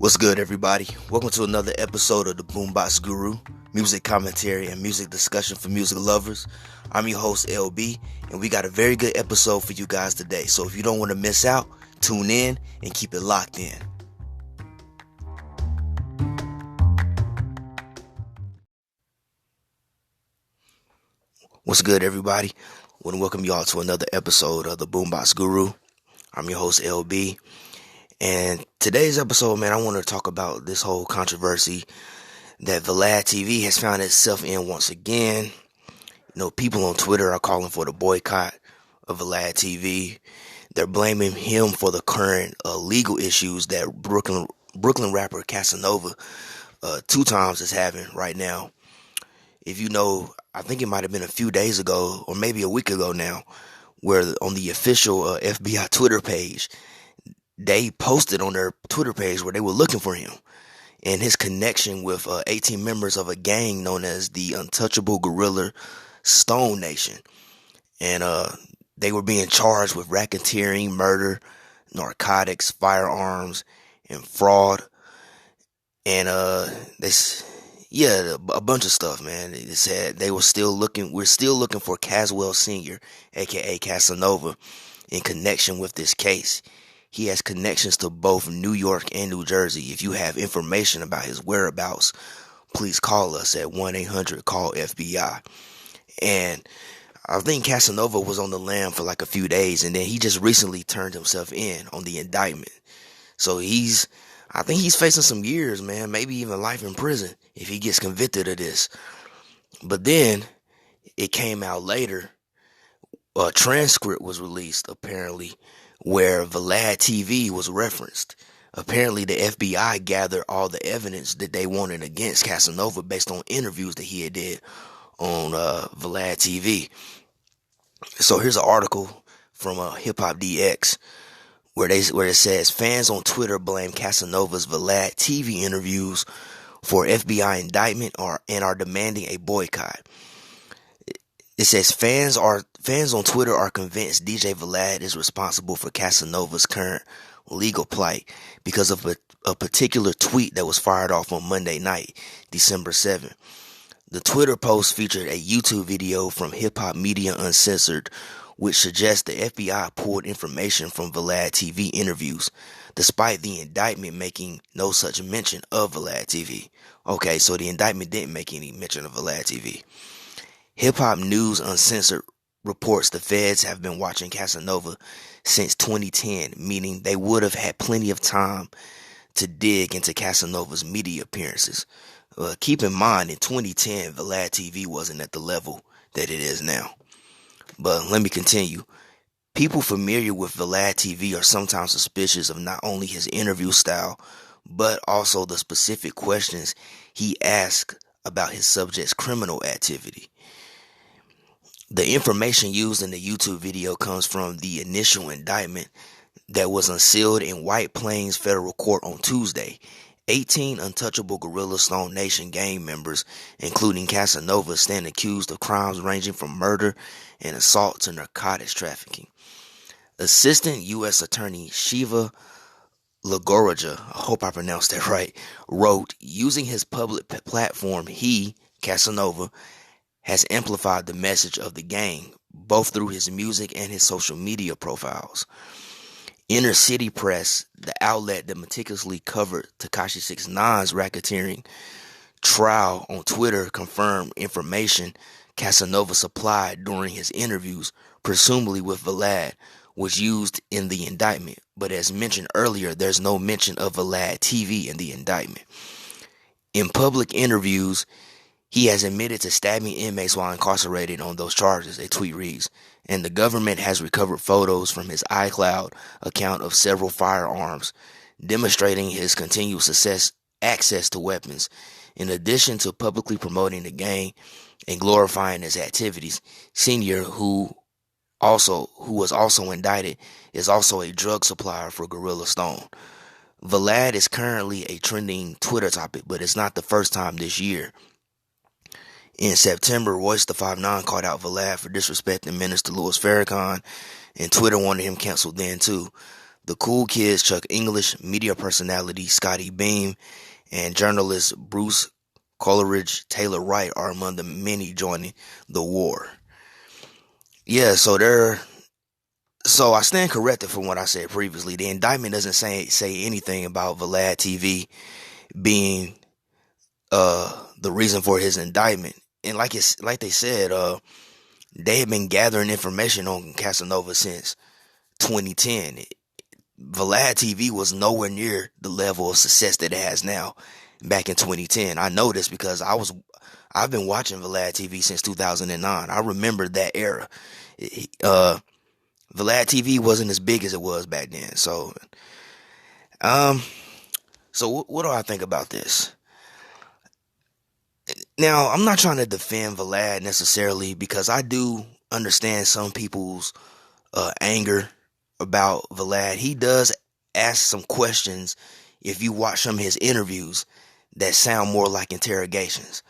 What's good, everybody? Welcome to another episode of the Boombox Guru, music commentary and music discussion for music lovers. I'm your host, LB, and we got a very good episode for you guys today. So if you don't want to miss out, tune in and keep it locked in. What's good, everybody? I want to welcome y'all to another episode of the Boombox Guru. I'm your host, LB. And today's episode, man, I want to talk about this whole controversy that VladTV has found itself in once again. You know, people on Twitter are calling for the boycott of VladTV. They're blaming him for the current legal issues that Brooklyn rapper Casanova two times is having right now. If you know, I think it might have been a few days ago or maybe a week ago now, where on the official FBI Twitter page, they posted on their Twitter page where they were looking for him and his connection with 18 members of a gang known as the Untouchable Gorilla Stone Nation. And they were being charged with racketeering, murder, narcotics, firearms, and fraud. And a bunch of stuff, man. They said we're still looking for Caswell Sr., aka Casanova, in connection with this case. He has connections to both New York and New Jersey. If you have information about his whereabouts, please call us at 1-800-CALL-FBI. And I think Casanova was on the lam for like a few days, and then he just recently turned himself in on the indictment. So I think he's facing some years, man, maybe even life in prison if he gets convicted of this. But then it came out later, a transcript was released, apparently, where VladTV was referenced. Apparently, the FBI gathered all the evidence that they wanted against Casanova based on interviews that he had did on VladTV. So here's an article from Hip Hop DX where it says fans on Twitter blame Casanova's VladTV interviews for FBI indictment and are demanding a boycott. It says fans on Twitter are convinced DJ Vlad is responsible for Casanova's current legal plight because of a particular tweet that was fired off on Monday night, December 7th. The Twitter post featured a YouTube video from Hip Hop Media Uncensored, which suggests the FBI pulled information from VladTV interviews, despite the indictment making no such mention of VladTV. Okay, so the indictment didn't make any mention of VladTV. Hip Hop News Uncensored reports the feds have been watching Casanova since 2010, meaning they would have had plenty of time to dig into Casanova's media appearances. Keep in mind, in 2010, VladTV wasn't at the level that it is now. But let me continue. People familiar with VladTV are sometimes suspicious of not only his interview style, but also the specific questions he asks about his subject's criminal activity. The information used in the YouTube video comes from the initial indictment that was unsealed in White Plains Federal Court on Tuesday. 18 Untouchable Gorilla Stone Nation gang members, including Casanova, stand accused of crimes ranging from murder and assault to narcotics trafficking. Assistant U.S. Attorney Shiva Lagoraja, I hope I pronounced that right, wrote, using his public platform, he, Casanova, has amplified the message of the gang, both through his music and his social media profiles. Inner City Press, the outlet that meticulously covered Tekashi 6ix9ine's racketeering trial on Twitter, confirmed information Casanova supplied during his interviews, presumably with Vlad, was used in the indictment. But as mentioned earlier, there's no mention of VladTV in the indictment. In public interviews, he has admitted to stabbing inmates while incarcerated on those charges, a tweet reads, and the government has recovered photos from his iCloud account of several firearms, demonstrating his continued access to weapons. In addition to publicly promoting the gang and glorifying his activities, Senior, who was also indicted, is also a drug supplier for Gorilla Stone. Vlad is currently a trending Twitter topic, but it's not the first time this year. In September, Royce the 5'9" called out Vlad for disrespecting Minister Louis Farrakhan, and Twitter wanted him canceled then too. The Cool Kids, Chuck English, media personality Scotty Beam, and journalist Bruce Coleridge Taylor Wright are among the many joining the war. Yeah, so I stand corrected from what I said previously. The indictment doesn't say anything about VladTV being the reason for his indictment. And like they said, they have been gathering information on Casanova since 2010. VladTV was nowhere near the level of success that it has now back in 2010. I know this because I've been watching VladTV since 2009. I remember that era. VladTV wasn't as big as it was back then. So what do I think about this? Now, I'm not trying to defend Vlad necessarily because I do understand some people's anger about Vlad. He does ask some questions, if you watch some of his interviews, that sound more like interrogations.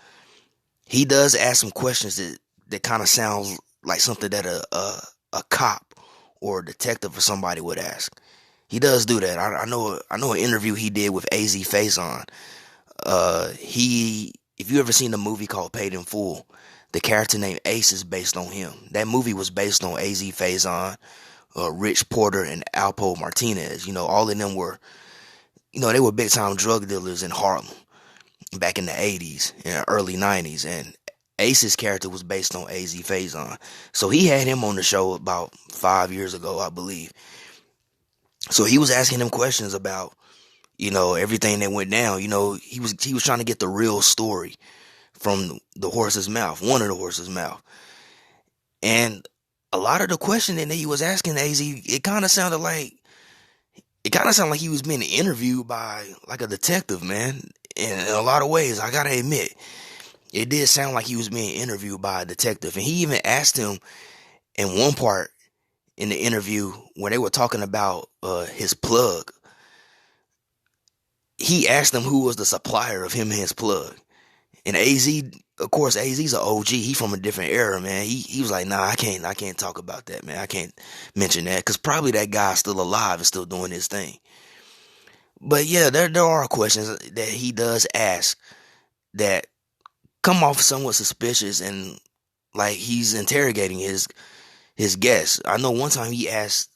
He does ask some questions that kind of sounds like something that a cop or a detective or somebody would ask. He does do that. I know an interview he did with AZ Faison. If you ever seen the movie called Paid in Full, the character named Ace is based on him. That movie was based on AZ Faison, Rich Porter, and Alpo Martinez. All of them were, they were big time drug dealers in Harlem back in the 80s and early 90s. And Ace's character was based on AZ Faison. So he had him on the show about 5 years ago, I believe. So he was asking him questions about, everything that went down. He was trying to get the real story from the horse's mouth, one of the horse's mouth. And a lot of the questioning that he was asking AZ, it kind of sounded like he was being interviewed by like a detective, man. And in a lot of ways, I gotta admit, it did sound like he was being interviewed by a detective. And he even asked him in one part in the interview when they were talking about his plug. He asked him who was the supplier of him and his plug. And AZ, of course, AZ's an OG. He from a different era, man. He was like, nah, I can't talk about that, man. I can't mention that because probably that guy's still alive and still doing his thing. But yeah, there are questions that he does ask that come off somewhat suspicious and like he's interrogating his guests. I know one time he asked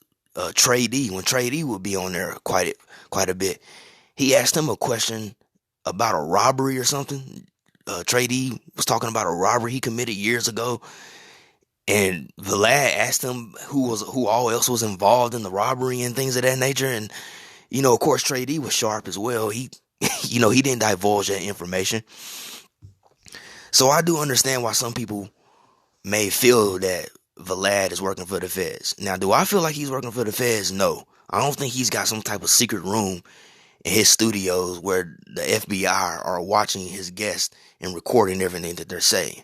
Trey D, when Trey D would be on there quite a bit. He asked him a question about a robbery or something. Trey D was talking about a robbery he committed years ago, and Vlad asked him who all else was involved in the robbery and things of that nature. And of course, Trey D was sharp as well. He he didn't divulge that information. So I do understand why some people may feel that Vlad is working for the feds. Now, do I feel like he's working for the feds? No. I don't think he's got some type of secret room in his studios where the FBI are watching his guests and recording everything that they're saying.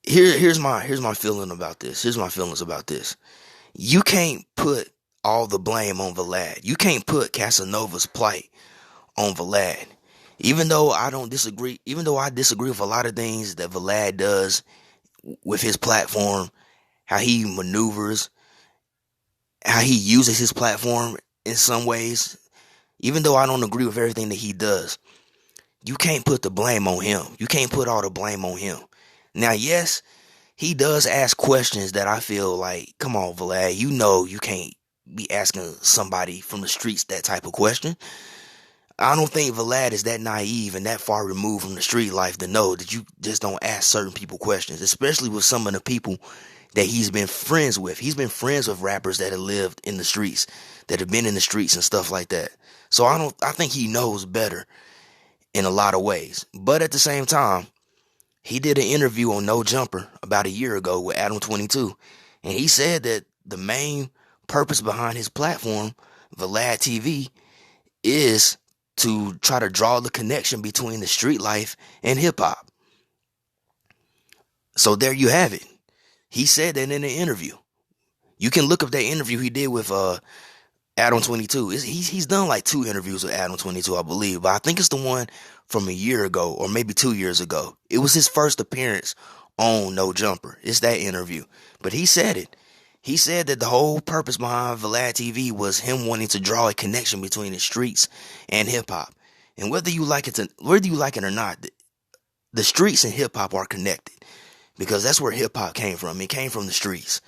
Here's my feeling about this. Here's my feelings about this. You can't put all the blame on Vlad. You can't put Casanova's plight on Vlad. Even though I disagree with a lot of things that Vlad does with his platform, how he maneuvers, how he uses his platform in some ways, even though I don't agree with everything that he does, you can't put the blame on him. You can't put all the blame on him. Now, yes, he does ask questions that I feel like, come on, Vlad, you can't be asking somebody from the streets that type of question. I don't think Vlad is that naive and that far removed from the street life to know that you just don't ask certain people questions, especially with some of the people that he's been friends with. He's been friends with rappers that have lived in the streets, that have been in the streets and stuff like that. So I think he knows better in a lot of ways. But at the same time, he did an interview on No Jumper about a year ago with Adam 22. And he said that the main purpose behind his platform, VladTV, is to try to draw the connection between the street life and hip hop. So there you have it. He said that in the interview. You can look up that interview he did with Adam 22. He's done like 2 interviews with Adam 22, I believe. But I think it's the one from a year ago or maybe 2 years ago. It was his first appearance on No Jumper. It's that interview. But he said it. He said that the whole purpose behind VladTV was him wanting to draw a connection between the streets and hip hop. And whether you like it or not, the streets and hip hop are connected because that's where hip hop came from. It came from the streets.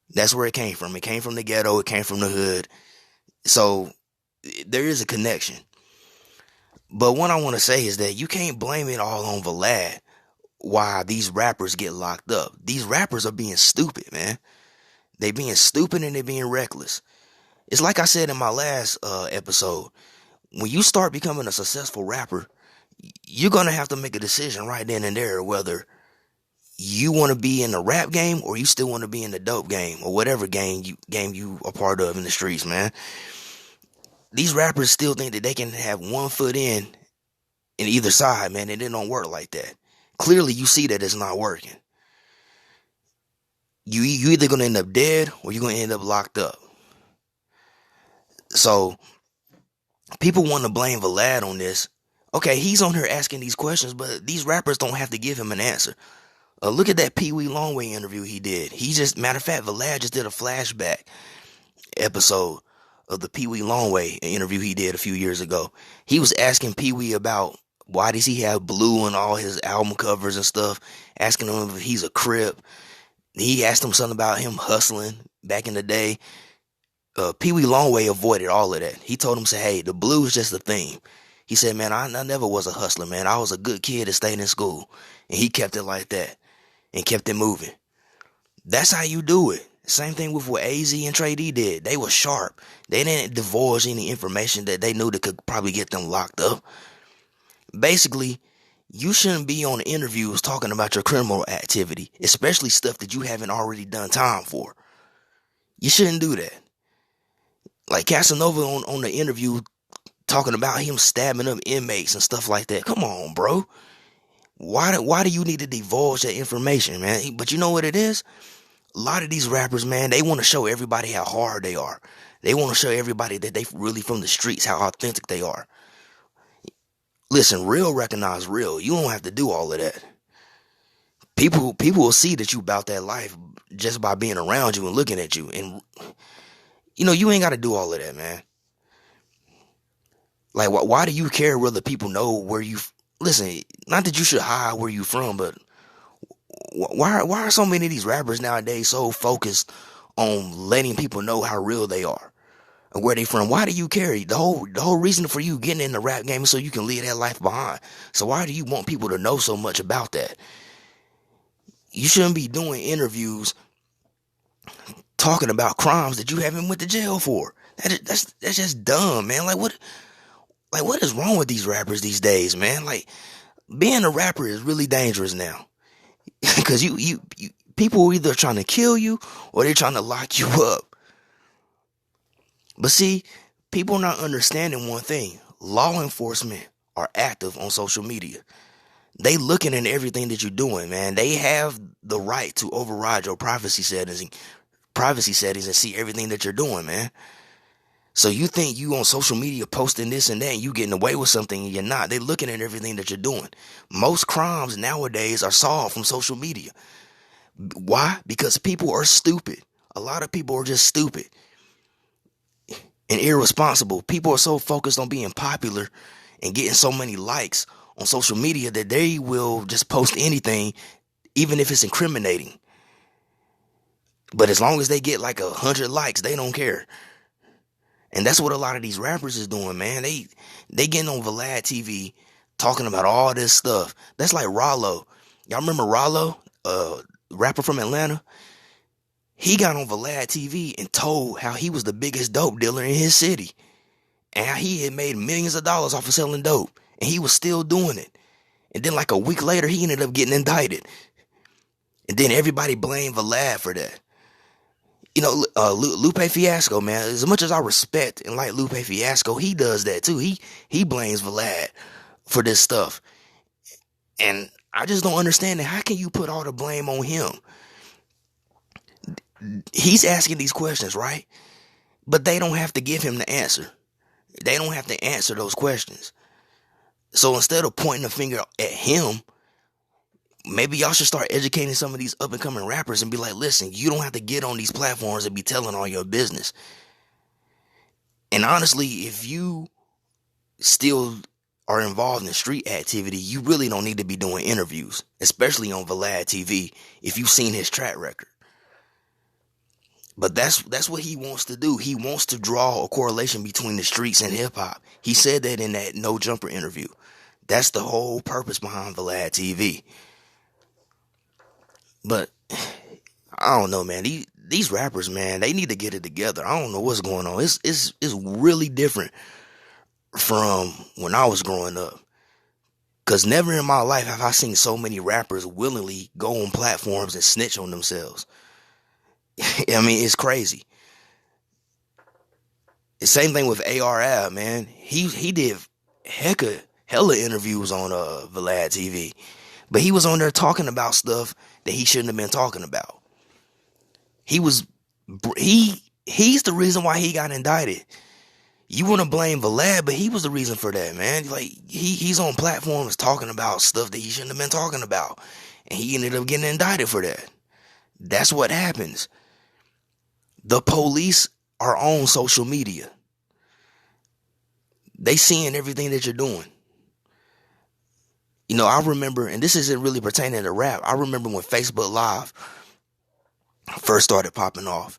That's where it came from. It came from the ghetto. It came from the hood. So there is a connection. But what I want to say is that you can't blame it all on Vlad why these rappers get locked up. These rappers are being stupid, man. They being stupid and they being reckless. It's like I said in my last episode. When you start becoming a successful rapper, you're going to have to make a decision right then and there whether you want to be in the rap game or you still want to be in the dope game or whatever game you are part of in the streets, man. These rappers still think that they can have one foot in either side, man, and it don't work like that. Clearly, you see that it's not working. You either going to end up dead or you're going to end up locked up. So, people want to blame Vlad on this. Okay, he's on here asking these questions, but these rappers don't have to give him an answer. Look at that Pee Wee Longway interview he did. Matter of fact, Vlad just did a flashback episode of the Pee Wee Longway interview he did a few years ago. He was asking Pee Wee about why does he have blue on all his album covers and stuff, asking him if he's a Crip. He asked him something about him hustling back in the day. Pee Wee Longway avoided all of that. He told him, say, hey, the blue is just a theme. He said, man, I never was a hustler, man. I was a good kid that stayed in school. And he kept it like that and kept it moving. That's how you do it. Same thing with what AZ and Trey D did. They were sharp. They didn't divulge any information that they knew that could probably get them locked up. Basically, you shouldn't be on interviews talking about your criminal activity, especially stuff that you haven't already done time for. You shouldn't do that. Like Casanova on the interview talking about him stabbing up inmates and stuff like that. Come on, bro. Why do you need to divulge that information, man? But you know what it is? A lot of these rappers, man, they want to show everybody how hard they are. They want to show everybody that they really from the streets, how authentic they are. Listen, real recognize real. You don't have to do all of that. People will see that you about that life just by being around you and looking at you. And, you ain't got to do all of that, man. Like, why do you care whether people know where you... Listen, not that you should hide where you from, but why are so many of these rappers nowadays so focused on letting people know how real they are and where they from? Why do you care? The whole reason for you getting in the rap game is so you can leave that life behind. So why do you want people to know so much about that? You shouldn't be doing interviews talking about crimes that you haven't went to jail for. That's just dumb, man. Like what is wrong with these rappers these days, man? Like, being a rapper is really dangerous now. Because people are either trying to kill you or they're trying to lock you up. But see, people are not understanding one thing. Law enforcement are active on social media. They looking at everything that you're doing, man. They have the right to override your privacy settings and see everything that you're doing, man. So you think you on social media posting this and that and you getting away with something and you're not. They looking at everything that you're doing. Most crimes nowadays are solved from social media. Why? Because people are stupid. A lot of people are just stupid and irresponsible. People are so focused on being popular and getting so many likes on social media that they will just post anything, even if it's incriminating. But as long as they get like 100 likes, they don't care. And that's what a lot of these rappers is doing, man. They getting on VladTV talking about all this stuff. That's like Rollo. Y'all remember Rollo, rapper from Atlanta? He got on VladTV and told how he was the biggest dope dealer in his city. And how he had made millions of dollars off of selling dope. And he was still doing it. And then like a week later, he ended up getting indicted. And then everybody blamed Vlad for that. Lupe Fiasco, man, as much as I respect and like Lupe Fiasco, he does that too. He blames Vlad for this stuff. And I just don't understand it. How can you put all the blame on him? He's asking these questions, right? But they don't have to give him the answer. They don't have to answer those questions. So instead of pointing the finger at him, maybe y'all should start educating some of these up and coming rappers and be like, listen, you don't have to get on these platforms and be telling all your business. And honestly, if you still are involved in street activity, you really don't need to be doing interviews, especially on VladTV, if you've seen his track record. But that's what he wants to do. He wants to draw a correlation between the streets and hip hop. He said that in that No Jumper interview. That's the whole purpose behind VladTV. But I don't know, man. These rappers, man, they need to get it together. I don't know what's going on. It's really different from when I was growing up. Because never in my life have I seen so many rappers willingly go on platforms and snitch on themselves. I mean, it's crazy. The same thing with AR, man. He did hella interviews on VladTV, but he was on there talking about stuff that he shouldn't have been talking about. He's the reason why he got indicted. You want to blame Vlad, but he was the reason for that, man. Like he's on platforms talking about stuff that he shouldn't have been talking about, and he ended up getting indicted for that. That's what happens. The police are on social media. They seeing everything that you're doing. You know, I remember, and this isn't really pertaining to rap, I remember when Facebook Live first started popping off,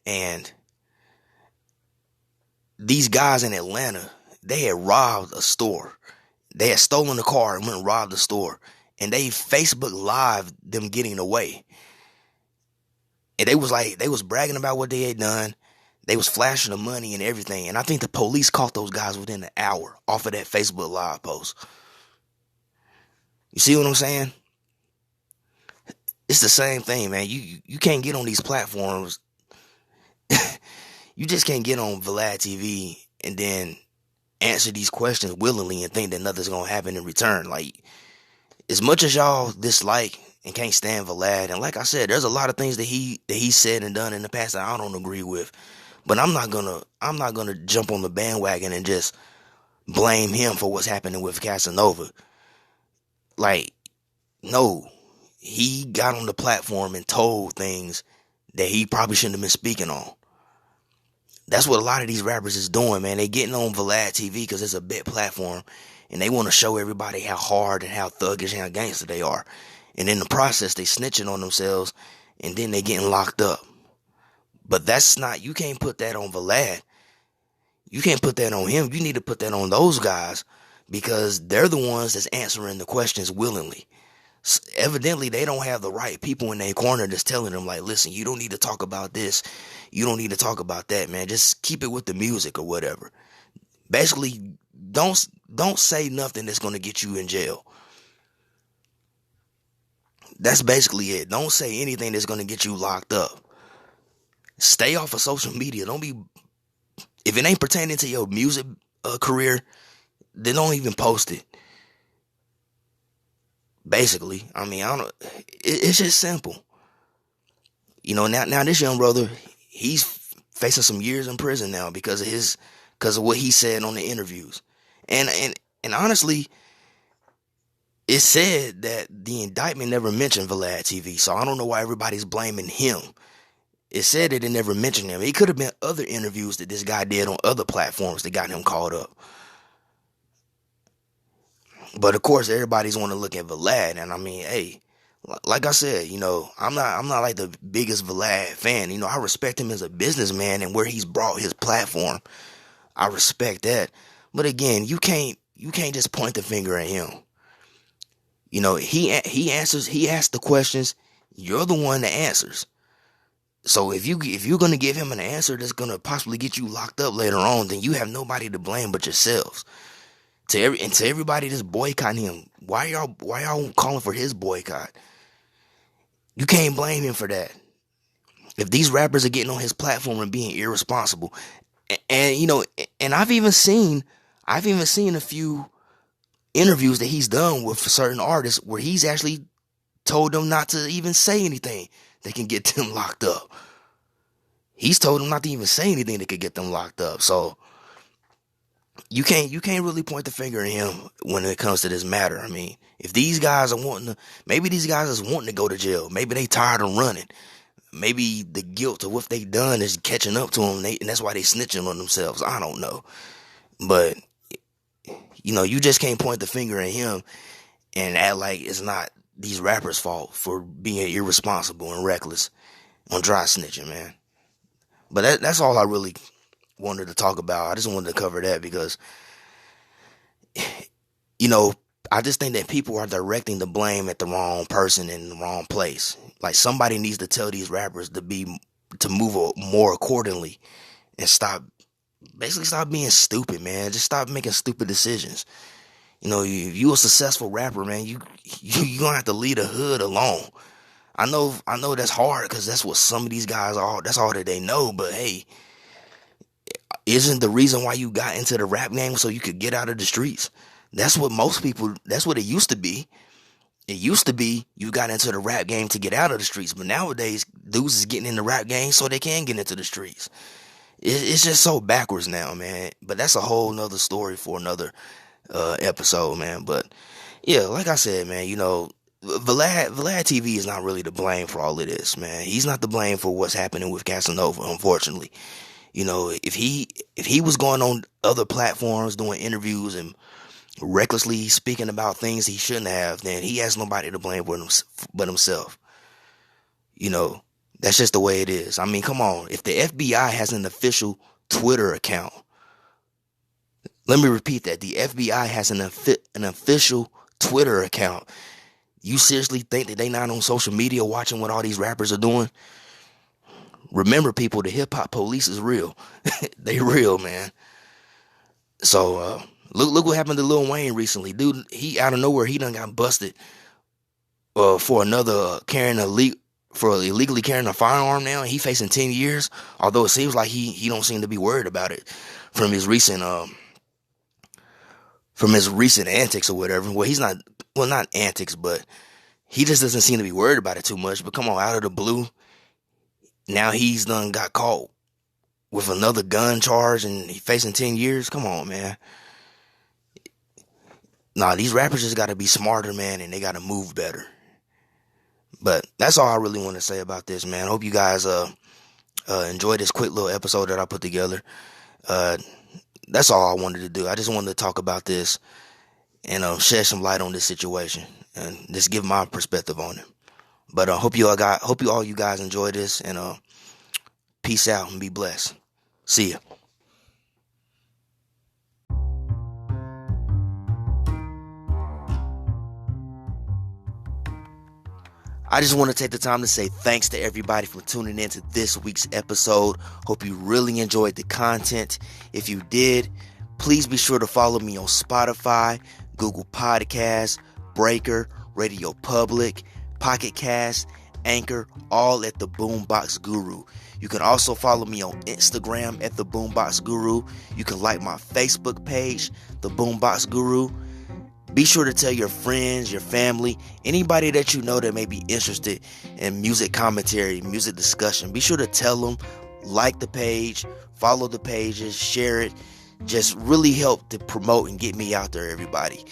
and these guys in Atlanta, they had robbed a store. They had stolen a car and went and robbed the store, and they Facebook Live them getting away. And they was bragging about what they had done. They was flashing the money and everything. And I think the police caught those guys within an hour off of that Facebook Live post. You see what I'm saying? It's the same thing, man. You can't get on these platforms. You just can't get on VladTV and then answer these questions willingly and think that nothing's going to happen in return. Like, as much as y'all dislike and can't stand Vlad, and like I said, there's a lot of things that he said and done in the past that I don't agree with. But I'm not gonna jump on the bandwagon and just blame him for what's happening with Casanova. Like, no, he got on the platform and told things that he probably shouldn't have been speaking on. That's what a lot of these rappers is doing, man. They getting on VladTV because it's a big platform, and they want to show everybody how hard and how thuggish and how gangster they are. And in the process, they snitching on themselves, and then they getting locked up. But that's not, you can't put that on Vlad. You can't put that on him. You need to put that on those guys, because they're the ones that's answering the questions willingly. Evidently, they don't have the right people in their corner that's telling them, like, listen, you don't need to talk about this. You don't need to talk about that, man. Just keep it with the music or whatever. Basically, don't say nothing that's going to get you in jail. That's basically it. Don't say anything that's going to get you locked up. Stay off of social media. If it ain't pertaining to your music career, then don't even post it. Basically, I mean, it's just simple. You know, now this young brother, he's facing some years in prison now because of what he said on the interviews. And honestly, it said that the indictment never mentioned VladTV, so I don't know why everybody's blaming him. It said that it never mentioned him. It could have been other interviews that this guy did on other platforms that got him caught up. But of course, everybody's want to look at Vlad, and I mean, hey, like I said, you know, I'm not like the biggest Vlad fan. You know, I respect him as a businessman and where he's brought his platform. I respect that. But again, you can't just point the finger at him. You know, he asks the questions. You're the one that answers. So if you're gonna give him an answer that's gonna possibly get you locked up later on, then you have nobody to blame but yourselves. To everybody that's boycotting him, why y'all calling for his boycott? You can't blame him for that. If these rappers are getting on his platform and being irresponsible, and you know, and I've even seen a few interviews that he's done with certain artists where he's actually told them not to even say anything that can get them locked up. He's told them not to even say anything that could get them locked up. So you can't really point the finger at him when it comes to this matter. I mean, if these guys are wanting to, maybe these guys is wanting to go to jail. Maybe they tired of running. Maybe the guilt of what they done is catching up to them, and that's why they snitching on themselves. I don't know, but you just can't point the finger at him and act like it's not these rappers' fault for being irresponsible and reckless on dry snitching, man. But that's all I really wanted to talk about. I just wanted to cover that because, you know, I just think that people are directing the blame at the wrong person in the wrong place. Like, somebody needs to tell these rappers to move more accordingly and basically stop being stupid, man. Just stop making stupid decisions. If you a successful rapper, man, you gonna have to leave the hood alone. I know that's hard because that's what some of these guys are. That's all that they know. But hey, isn't the reason why you got into the rap game so you could get out of the streets? That's what it used to be. It used to be you got into the rap game to get out of the streets. But nowadays, dudes is getting in the rap game so they can get into the streets. It's just so backwards now, man. But that's a whole nother story for another episode, man. But yeah, like I said, man, VladTV is not really to blame for all of this, man. He's not to blame for what's happening with Casanova, unfortunately. If he was going on other platforms doing interviews and recklessly speaking about things he shouldn't have, then he has nobody to blame but himself. That's just the way it is. I mean, come on. If the FBI has an official Twitter account, let me repeat that. The FBI has an official Twitter account. You seriously think that they not on social media watching what all these rappers are doing? Remember, people, the hip-hop police is real. They real, man. So, look what happened to Lil Wayne recently. Dude, he out of nowhere, he done got busted for illegally carrying a firearm now. He facing 10 years, although it seems like he don't seem to be worried about it from his recent antics or whatever. Not antics, but he just doesn't seem to be worried about it too much. But come on, out of the blue, now he's done got caught with another gun charge and he facing 10 years. Come on, man. Nah, these rappers just got to be smarter, man, and they got to move better. But that's all I really want to say about this, man. I hope you guys enjoy this quick little episode that I put together. That's all I wanted to do. I just wanted to talk about this and shed some light on this situation and just give my perspective on it. But hope you all you guys enjoy this, and peace out and be blessed. See ya. I just want to take the time to say thanks to everybody for tuning in to this week's episode. Hope you really enjoyed the content. If you did, please be sure to follow me on Spotify, Google Podcasts, Breaker, Radio Public, Pocket Cast, Anchor, all at The Boombox Guru. You can also follow me on Instagram at The Boombox Guru. You can like my Facebook page, The Boombox Guru. Be sure to tell your friends, your family, anybody that you know that may be interested in music commentary, music discussion. Be sure to tell them, like the page, follow the pages, share it. Just really help to promote and get me out there, everybody.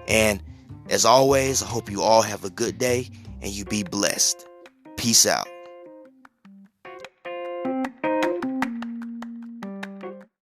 And as always, I hope you all have a good day and you be blessed. Peace out.